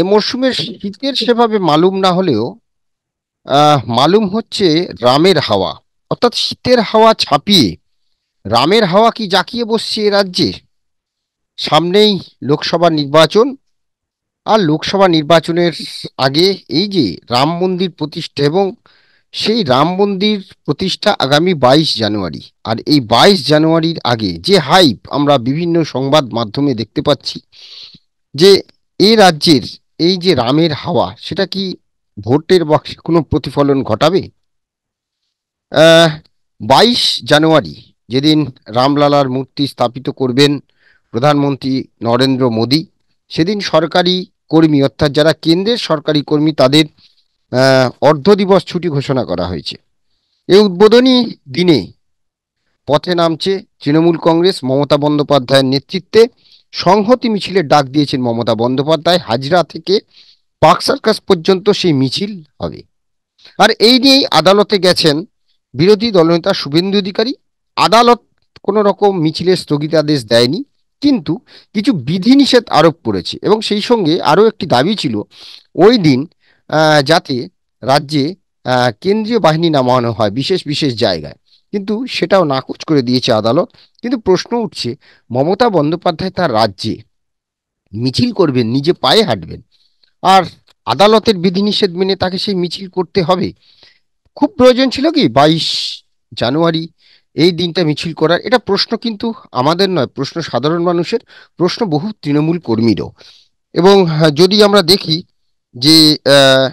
এ মরশুমের শীতের সেভাবে মালুম না হলেও মালুম হচ্ছে রামের হাওয়া, অর্থাৎ শীতের হাওয়া ছাপিয়ে রামের হাওয়া কি জাঁকিয়ে বসছে এ রাজ্যে। সামনেই লোকসভা নির্বাচন, আর লোকসভা নির্বাচনের আগে এই যে রাম মন্দির প্রতিষ্ঠা, এবং সেই রাম মন্দির প্রতিষ্ঠা আগামী 22 জানুয়ারি। আর এই 22 জানুয়ারির আগে যে হাইপ আমরা বিভিন্ন সংবাদ মাধ্যমে দেখতে পাচ্ছি, যে এই রাজ্যের এই যে রামের হাওয়া, সেটা কি ভোটের বাক্সে কোনো প্রতিফলন ঘটাবে? 22 জানুয়ারি, যেদিন রামলালার মূর্তি স্থাপিত করবেন প্রধানমন্ত্রী নরেন্দ্র মোদী, সেদিন সরকারি কর্মী, অর্থাৎ যারা কেন্দ্রের সরকারি কর্মী, তাদের অর্ধ দিবস ছুটি ঘোষণা করা হয়েছে। এই উদ্বোধনী দিনে পথে নামছে তৃণমূল কংগ্রেস। মমতা বন্দ্যোপাধ্যায়ের নেতৃত্বে সংহতি মিছিলের ডাক দিয়েছেন মমতা বন্দ্যোপাধ্যায়। হাজরা থেকে পার্ক সার্কাস পর্যন্ত সেই মিছিল হবে। আর এই নিয়েই আদালতে গেছেন বিরোধী দলনেতা শুভেন্দু অধিকারী। আদালত কোনো রকম মিছিলের স্থগিতাদেশ দেয়নি, কিন্তু কিছু বিধিনিষেধ আরোপ করেছে, এবং সেই সঙ্গে আরও একটি দাবি ছিল ওই দিন যাতে রাজ্যে কেন্দ্রীয় বাহিনী নামানো হয় বিশেষ বিশেষ জায়গায়, কিন্তু সেটাও নাকচ করে দিয়েছে আদালত। কিন্তু প্রশ্ন উঠছে, মমতা বন্দ্যোপাধ্যায় তার রাজ্যে মিছিল করবেন, নিজে পায়ে হাঁটবেন, আর আদালতের বিধিনিষেধ মেনে তাকে সেই মিছিল করতে হবে? খুব প্রয়োজন ছিল কি 22 জানুয়ারি এই দিনটা মিছিল করার? এটা প্রশ্ন কিন্তু আমাদের নয়, প্রশ্ন সাধারণ মানুষের, প্রশ্ন বহু তৃণমূল কর্মীরও। এবং যদি আমরা দেখি যে আহ,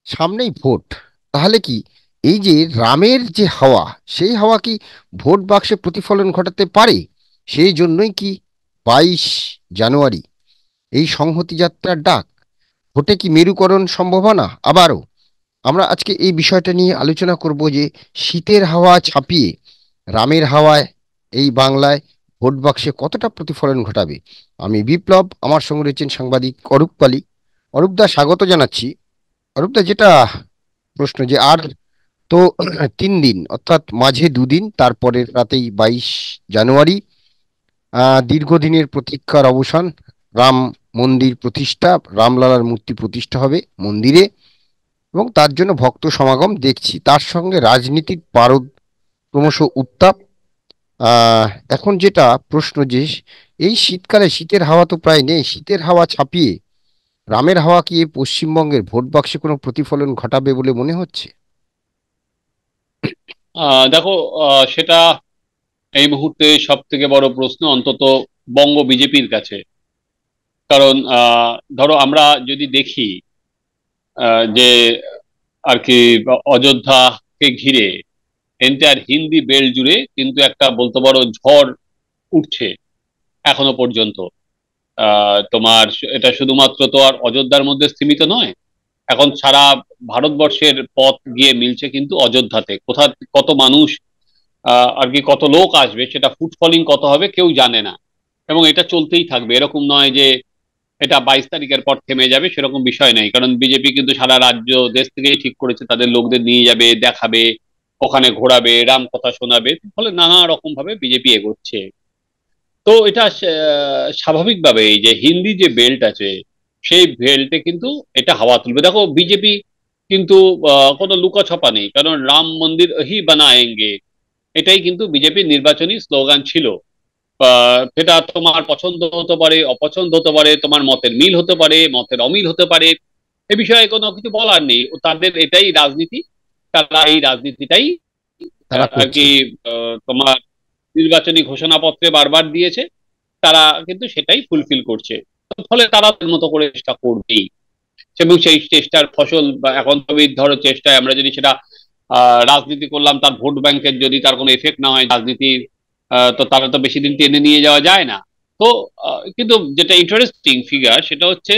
সামনেই ভোট, তাহলে কি এই যে রামের যে হাওয়া, সেই হাওয়া কি ভোট বাক্সে প্রতিফলন ঘটাতে পারে? সেই জন্যই কি 22 জানুয়ারি এই সংহতি যাত্রার ডাক? ভোটে কি মেরুকরণ সম্ভাবনা আবারও? আমরা আজকে এই বিষয়টা নিয়ে আলোচনা করব, যে শীতের হাওয়া ছাপিয়ে রামের হাওয়ায় এই বাংলায় ভোট বাক্সে কতটা প্রতিফলন ঘটাবে। আমি বিপ্লব, আমার সঙ্গে রয়েছেন সাংবাদিক অরূপ পালি। অরূপদা, স্বাগত জানাচ্ছি। অরূপদা, যেটা প্রশ্ন, যে আর তো 3 দিন, অর্থাৎ মাঝে 2 দিন, তারপরের রাতেই 22 জানুয়ারি, দীর্ঘদিনের প্রতীক্ষার অবসান। রাম মন্দির প্রতিষ্ঠা, রামলালার মূর্তি প্রতিষ্ঠা হবে মন্দিরে, এবং তার জন্য ভক্ত সমাগম দেখছি। তার সঙ্গে রাজনীতির পারদ ক্রমশ উত্তাপ। আহ এখন যেটা প্রশ্ন, যে এই শীতকালে শীতের হাওয়া তো প্রায় নেই, শীতের হাওয়া ছাপিয়ে রামের হাওয়া কি এই পশ্চিমবঙ্গের ভোট বাক্সে কোনো প্রতিফলন ঘটাবে বলে মনে হচ্ছে? দেখো, সেটা এই মুহূর্তে সব থেকে বড় প্রশ্ন, অন্তত বঙ্গ বিজেপির কাছে। কারণ ধরো আমরা যদি দেখি যে আর কি অযোধ্যাকে ঘিরে এন্টায়ার হিন্দি বেল্ট জুড়ে কিন্তু একটা বলতে পারো ঝড় উঠছে এখনো পর্যন্ত। তোমার এটা শুধুমাত্র তো আর অযোধ্যার মধ্যে সীমিত নয়, এখন সারা ভারতবর্ষের পথ গিয়ে মিলছে কিন্তু অযোধ্যাতে। কত মানুষ আর কি কত লোক আসবে, সেটা ফুটফলিং কত হবে কেউ জানে না। এবং এটা চলতেই থাকবে, এরকম নয় যে এটা 22 তারিখের পর থেমে যাবে, সেরকম বিষয় নেই। কারণ বিজেপি কিন্তু সারা রাজ্য দেশ থেকেই ঠিক করেছে তাদের লোকদের নিয়ে যাবে, দেখাবে, ওখানে ঘোরাবে, রাম কথা শোনাবে, ফলে নানা রকম ভাবে বিজেপি এগোচ্ছে। তো এটা স্বাভাবিকভাবে এই যে হিন্দি যে বেল্ট আছে, সেই বেল্টে কিন্তু এটা হাওয়া তুলবে। দেখো বিজেপি কিন্তু কোনো লুকাছপা নেই, কারণ রাম মন্দির হি বানায়েঙ্গে, এটাই কিন্তু বিজেপির নির্বাচনী স্লোগান ছিল। সেটা তোমার পছন্দ হতে পারে, অপছন্দ হতে পারে, তোমার মতের মিল হতে পারে, মতের অমিল হতে পারে, এ বিষয়ে কোনো কিছু বলার নেই। তাদের এটাই রাজনীতি, তারা এই রাজনীতিটাই তারা আর করছে। কি তোমার নির্বাচনী ঘোষণাপত্রে বারবার দিয়েছে, তারা কিন্তু সেটাই ফুলফিল করছে। ফলে তারা তাদের মতো করে চেষ্টা করবেই, এবং সেই চেষ্টার ফসল বা এখন তুমি ধরো চেষ্টায় আমরা যদি সেটা রাজনীতি করলাম, তার ভোট ব্যাংকের যদি তার কোনো এফেক্ট না হয় রাজনীতির, তো তারা তো বেশি দিন টেনে নিয়ে যাওয়া যায় না। তো কিন্তু যেটা ইন্টারেস্টিং ফিগার সেটা হচ্ছে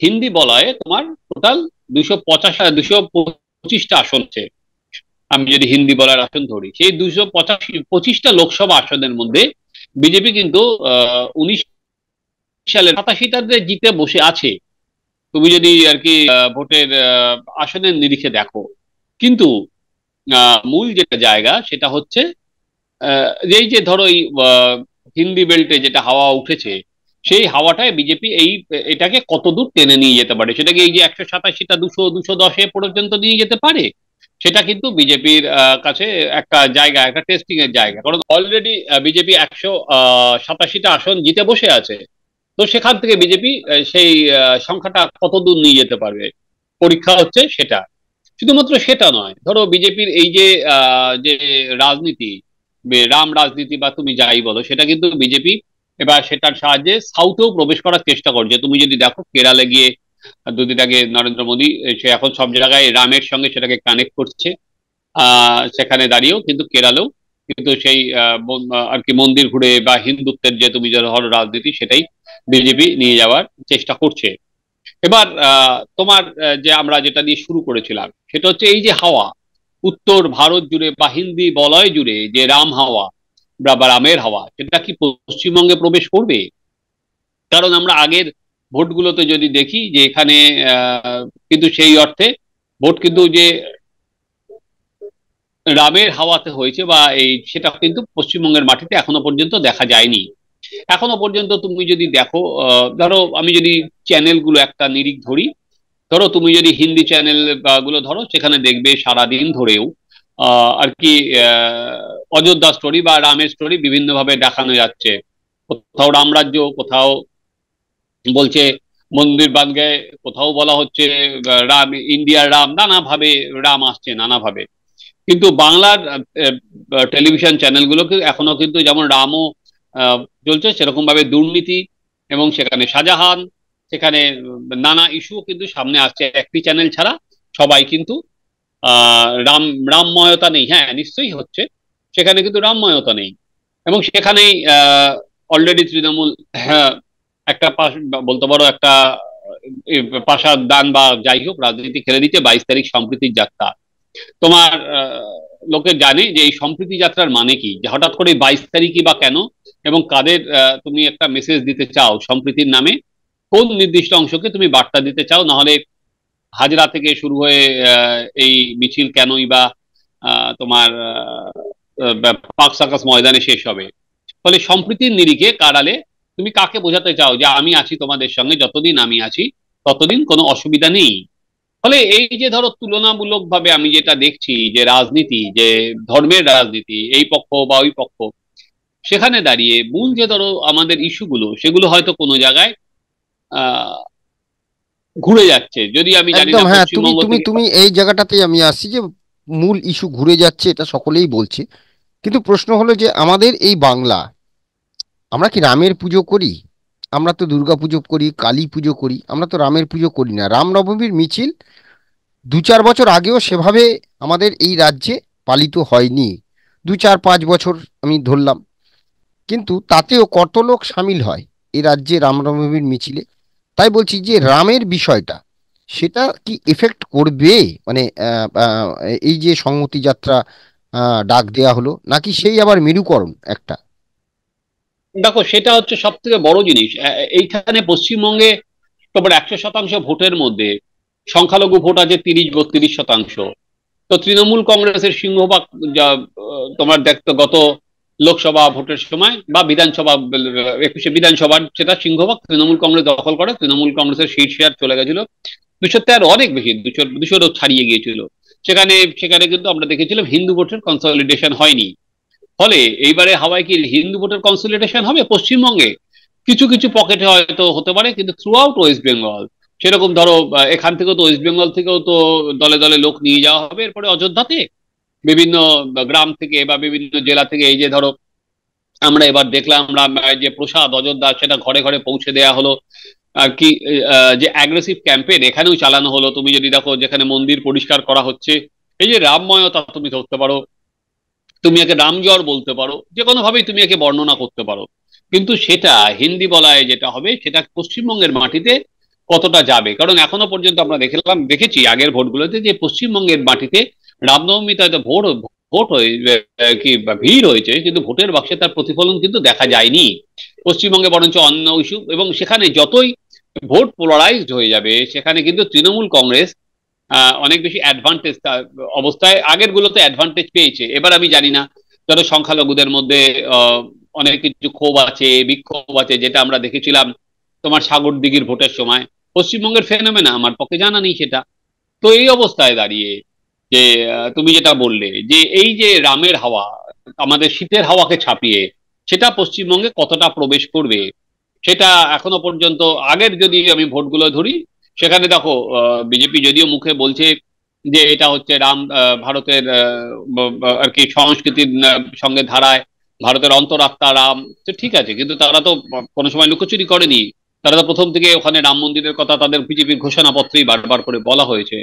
হিন্দি বলয়ে তোমার টোটাল 225টা আসন আছে। আমি যদি হিন্দি বলার আসন ধরি, সেই 225টা লোকসভা আসনের মধ্যে বিজেপি কিন্তু 19 সালের 87টাতে জিতে বসে আছে, তুমি যদি আর কি ভোটের আসনের নিরিখে দেখো। কিন্তু মূল যেটা জায়গা সেটা হচ্ছে এই যে ধরো এই হিন্দি বেল্টে যেটা হাওয়া উঠেছে, সেই হাওয়াটায় বিজেপি এটাকে কতদূর টেনে নিয়ে যেতে পারে, সেটাকে এই যে 187টা 200 210 পর্যন্ত নিয়ে যেতে পারে, সেটা কিন্তু বিজেপির কাছে একটা জায়গা, একটা টেস্টিং এর জায়গা। কারণ অলরেডি বিজেপি 187টা আসন জিতে বসে আছে। তো সেখান থেকে বিজেপি সেই সংখ্যাটা কতদূর নিয়ে যেতে পারবে, পরীক্ষা হচ্ছে সেটা। শুধুমাত্র সেটা নয়, ধরো বিজেপির এই যে রাজনীতি, রাম রাজনীতি বা তুমি যাই বলো, সেটা কিন্তু বিজেপি এবার সেটার সাহায্যে সাউথেও প্রবেশ করার চেষ্টা করছে। তুমি যদি দেখো কেরালে গিয়ে দুদিন আগে নরেন্দ্র মোদী সে এখন সব জায়গায় রামের সঙ্গে সেটাকে কানেক্ট করছে, সেখানে দাঁড়িয়েও কিন্তু কেরালেও কিন্তু সেই আর কি মন্দির ঘুরে বা হিন্দুত্বের যে তুমি যে ধরো রাজনীতি, সেটাই বিজেপি নিয়ে যাওয়ার চেষ্টা করছে। এবার তোমার যে আমরা যেটা দিয়ে শুরু করেছিলাম, সেটা হচ্ছে এই যে হাওয়া উত্তর ভারত জুড়ে বা হিন্দি বলয় জুড়ে যে রাম হাওয়া বা রামের হাওয়া, সেটা কি পশ্চিমবঙ্গে প্রবেশ করবে? কারণ আমরা আগের ভোটগুলোতে যদি দেখি যে এখানে কিন্তু সেই অর্থে ভোট কিন্তু যে রামের হাওয়াতে হয়েছে বা সেটা কিন্তু পশ্চিমবঙ্গের মাটিতে এখনো পর্যন্ত দেখা যায়নি। এখনো পর্যন্ত তুমি যদি দেখো, ধরো আমি যদি চ্যানেলগুলো একটা নিরিখ ধরি, ধরো তুমি যদি হিন্দি চ্যানেল গুলো ধরো, সেখানে দেখবে সারাদিন ধরেও আর কি অযোধ্যা স্টোরি বা রামের স্টোরি বিভিন্ন ভাবে দেখানো যাচ্ছে। কোথাও রামরাজ্য, কোথাও বলছে মন্দির বানগে, কোথাও বলা হচ্ছে রাম, ইন্ডিয়ার রাম, নানা ভাবে রাম আসছে নানা ভাবে। কিন্তু বাংলার টেলিভিশন চ্যানেলগুলোকে এখনো কিন্তু যেমন রামও চলছে, সেরকম ভাবে দুর্নীতি এবং সেখানে শাহজাহান, সেখানে নানা ইস্যুও কিন্তু সামনে আসছে। একটি চ্যানেল ছাড়া সবাই কিন্তু রাম রামময়তা নেই, হ্যাঁ নিশ্চয়ই হচ্ছে, সেখানে কিন্তু রামময়তা নেই। এবং সেখানেই অলরেডি তৃণমূল, হ্যাঁ, একটা বলতে পারো একটা পাশা দান বা যাই হোক রাজনীতি খেলে দিচ্ছে। 22 তারিখ সম্প্রীতির যাত্রা, তোমার লোকে জানে যে এই সম্প্রীতি যাত্রার মানে কি, যে হঠাৎ করে 22 তারিখই বা কেন, এবং কাদের তুমি একটা মেসেজ দিতে চাও সম্প্রীতির নামে, কোন নির্দিষ্ট অংশকে তুমি বার্তা দিতে চাও, না হলে হাজরা থেকে শুরু হয়ে এই মিছিল কেনই বা তোমার পার্ক সার্কাস ময়দানে শেষ হবে। ফলে সম্প্রীতির নিরিখে কারালে তুমি কাকে বোঝাতে চাও যে আমি আছি তোমাদের সঙ্গে, যতদিন আমি আছি ততদিন কোনো অসুবিধা নেই। ফলে এই যে ধরো তুলনামূলক ভাবে আমি যেটা দেখছি যে রাজনীতি, যে ধর্মের রাজনীতি, এই পক্ষ বা ওই পক্ষ, সেখানে দাঁড়িয়ে মূল যে ধরো আমাদের ইস্যুগুলো, সেগুলো হয়তো কোনো জায়গায় আহ ঘুরে যাচ্ছে। যদি আমি জানি একদম, না হ্যাঁ, তুমি পশ্চিমবঙ্গ তুমি থেকে। তুমি এই জায়গাটাতেই আমি আসছি যে মূল ইস্যু ঘুরে যাচ্ছে, এটা সকলেই বলছে। কিন্তু প্রশ্ন হলো যে আমাদের এই বাংলা, আমরা কি রামের পুজো করি? আমরা তো দুর্গা পুজো করি, কালী পুজো করি, আমরা তো রামের পুজো করি না। রামনবমীর মিছিল 2-4 বছর আগেও সেভাবে আমাদের এই রাজ্যে পালিত হয়নি। 2-4-5 বছর আমি ধরলাম, কিন্তু তাতেও কত লোক সামিল হয় এই রাজ্যে রামনবমীর মিছিলে। তাই বলছি যে রামের বিষয়টা, সেটা কি এফেক্ট করবে? মানে এই যে সংহতি যাত্রা ডাক দেয়া হলো, নাকি সেই আবার মেরুকরণ একটা? দেখো সেটা হচ্ছে সব থেকে বড় জিনিস এইখানে পশ্চিমবঙ্গে। তোমার 100% ভোটের মধ্যে সংখ্যালঘু ভোট আছে 30-32%। তো তৃণমূল কংগ্রেসের সিংহভাগ যা তোমার দেখতো গত লোকসভা ভোটের সময় বা বিধানসভা 21শে বিধানসভার, সেটা সিংহভাগ তৃণমূল কংগ্রেস দখল করে। তৃণমূল কংগ্রেসের সিট শেয়ার চলে গেছিল 200 অনেক বেশি, 200 ছাড়িয়ে গিয়েছিল। সেখানে সেখানে কিন্তু আমরা দেখেছিলাম হিন্দু ভোটের কনসলিডেশন হয়নি। ফলে এইবারে হাওয়ায় কি হিন্দু ভোটের কনসলিডেশন হবে পশ্চিমবঙ্গে? কিছু কিছু পকেটে হয়তো হতে পারে, কিন্তু থ্রু আউট ওয়েস্ট বেঙ্গল সেরকম ধরো এখান থেকেও তো ওয়েস্ট বেঙ্গল থেকেও তো দলে দলে লোক নিয়ে যাওয়া হবে এরপরে অযোধ্যাতে, বিভিন্ন গ্রাম থেকে বা বিভিন্ন জেলা থেকে। এই যে ধরো আমরা এবার দেখলাম যে প্রসাদ অযোধ্যা, সেটা ঘরে ঘরে পৌঁছে দেওয়া হলো আর কি। যে অ্যাগ্রেসিভ ক্যাম্পেইন এখানেও চালানো হলো। তুমি যদি দেখো যেখানে মন্দির পরিষ্কার করা হচ্ছে, এই যে রামময়তা তুমি ধরতে পারো, তুমি একে রামজ্বর বলতে পারো, যে কোনো ভাবেই তুমি একে বর্ণনা করতে পারো। কিন্তু সেটা হিন্দি বলায় যেটা হবে, সেটা পশ্চিমবঙ্গের মাটিতে কতটা যাবে? কারণ এখনো পর্যন্ত আমরা দেখেছি আগের ভোটগুলোতে যে পশ্চিমবঙ্গের মাটিতে রামনবমীতে হয়তো ভোট ভোট হয়ে কি বা ভিড় হয়েছে, কিন্তু ভোটের বাক্সে তার প্রতিফলন কিন্তু দেখা যায়নি পশ্চিমবঙ্গে। বরঞ্চ অন্য ইস্যু, এবং সেখানে যতই ভোট পোলারাইজড হয়ে যাবে, সেখানে কিন্তু তৃণমূল কংগ্রেস অনেক বেশি অ্যাডভান্টেজ অবস্থায় আগের গুলোতে অ্যাডভান্টেজ পেয়েছে। এবার আমি জানি না, ধরো সংখ্যালঘুদের মধ্যে অনেক কিছু ক্ষোভ আছে, বিক্ষোভ আছে, যেটা আমরা দেখেছিলাম তোমার সাগরদিঘির ভোটের সময়। পশ্চিমবঙ্গের ফেনোমেনা আমার পক্ষে জানা নেই সেটা। তো এই অবস্থায় দাঁড়িয়ে যে তুমি যেটা বললে যে এই যে রামের হাওয়া আমাদের শীতের হাওয়াকে ছাপিয়ে সেটা পশ্চিমবঙ্গে কতটা প্রবেশ করবে, সেটা এখনো পর্যন্ত আগের যদি আমি ভোটগুলো ধরি, সেখানে দেখো বিজেপি যদিও মুখে বলছে যে এটা হচ্ছে রাম ভারতের আর কি সংস্কৃতির সঙ্গে ধারায় ভারতের অন্তরাত্মা রাম, তো ঠিক আছে, কিন্তু তারা তো কোনো সময় লুকোচুরি করেনি। তারা তো প্রথম থেকে ওখানে রাম মন্দিরের কথা তাদের বিজেপির ঘোষণাপত্রেই বারবার করে বলা হয়েছে।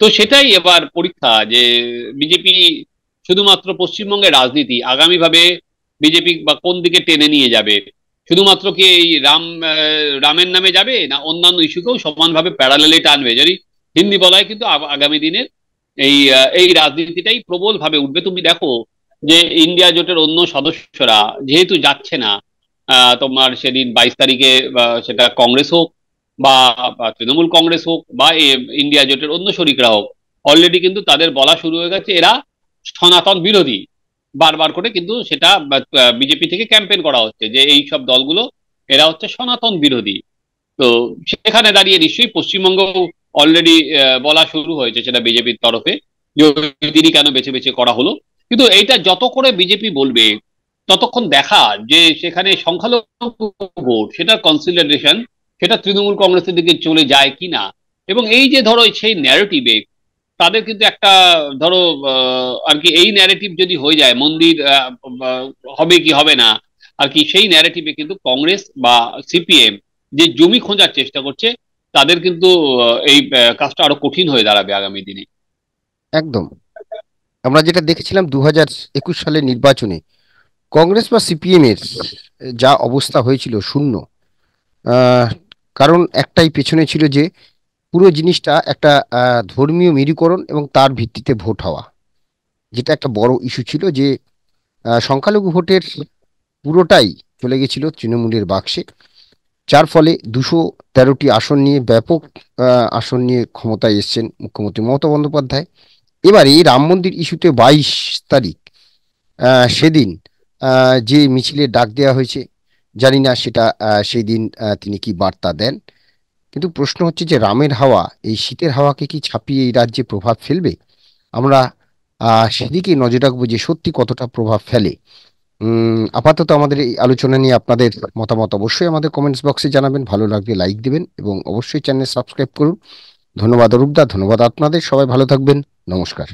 তো সেটাই এবার পরীক্ষা যে বিজেপি শুধুমাত্র পশ্চিমবঙ্গের রাজনীতি আগামী ভাবে বিজেপি বা কোন দিকে টেনে নিয়ে যাবে, শুধুমাত্র কি এই রামের নামে যাবে, না অন্যান্য ইস্যুকেও সমানভাবে প্যারালালে টানবে। যদি হিন্দি বলায় কিন্তু আগামী দিনের এই রাজনীতিটাই প্রবল ভাবে উঠবে। তুমি দেখো যে ইন্ডিয়া জোটের অন্য সদস্যরা যেহেতু যাচ্ছে না, তোমার সেদিন 22 তারিখে সেটা কংগ্রেস হোক বা তৃণমূল কংগ্রেস হোক বা ইন্ডিয়া জোটের অন্য শরিকরা হোক, অলরেডি কিন্তু তাদের বলা শুরু হয়ে গেছে এরা সনাতন বিরোধী। বারবার করে কিন্তু সেটা বিজেপি থেকে ক্যাম্পেইন করা হচ্ছে যে এই সব দলগুলো এরা হচ্ছে সনাতন বিরোধী। তো সেখানে দাঁড়িয়ে নিশ্চয়ই পশ্চিমবঙ্গ অলরেডি বলা শুরু হয়েছে সেটা বিজেপির তরফে যে ওই দিনই কেন বেছে বেছে করা হলো। কিন্তু এইটা যত করে বিজেপি বলবে ততক্ষণ দেখা যে সেখানে সংখ্যালঘু ভোট সেটা কনসিডারেশন সেটা তৃণমূল কংগ্রেসের দিকে চলে যায় কিনা। এবং এই যে ধরো সেই ন্যারেটিভে তাদের কিন্তু একটা ধরো আর কি এই ন্যারেটিভ যদি হয়ে যায় মন্দির হবে কি হবে না আর কি, সেই ন্যারেটিভে কিন্তু কংগ্রেস বা সিপিএম যে জমি খোঁজার চেষ্টা করছে তাদের কিন্তু এই কাজটা আরো কঠিন হয়ে দাঁড়াবে আগামী দিনে। একদম। আমরা যেটা দেখেছিলাম 2021 সালের নির্বাচনে কংগ্রেস বা সিপিএম এর যা অবস্থা হয়েছিল শূন্য। আহ, কারণ একটাই পেছনে ছিল যে পুরো জিনিসটা একটা ধর্মীয় মেরুকরণ এবং তার ভিত্তিতে ভোট হওয়া, যেটা একটা বড় ইস্যু ছিল যে সংখ্যালঘু ভোটের পুরোটাই চলে গেছিল তৃণমূলের বাক্সে। যার ফলে 213টি আসন নিয়ে ব্যাপক আসন নিয়ে ক্ষমতায় এসেছেন মুখ্যমন্ত্রী মমতা বন্দ্যোপাধ্যায়। এবার এই রাম মন্দির ইস্যুতে 22 তারিখ সেদিন যে মিছিলের ডাক দেওয়া হয়েছে, জানি না সেটা সেই দিন তিনি কি বার্তা দেন। কিন্তু প্রশ্ন হচ্ছে যে রামের হাওয়া এই শীতের হাওয়াকে কি ছাপিয়ে এই রাজ্যে প্রভাব ফেলবে? আমরা সেদিকে নজর রাখবো যে সত্যি কতটা প্রভাব ফেলে। আপাতত আমাদের এই আলোচনা নিয়ে আপনাদের মতামত অবশ্যই আমাদের কমেন্টস বক্সে জানাবেন, ভালো লাগলে লাইক দিবেন এবং অবশ্যই চ্যানেল সাবস্ক্রাইব করুন। ধন্যবাদ অরূপদা, ধন্যবাদ আপনাদের, সবাই ভালো থাকবেন, নমস্কার।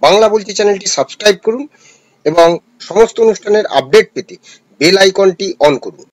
বাংলা বলছি চ্যানেলটি সাবস্ক্রাইব করুন এবং সমস্ত অনুষ্ঠানের আপডেট পেতে বেল আইকনটি অন করুন।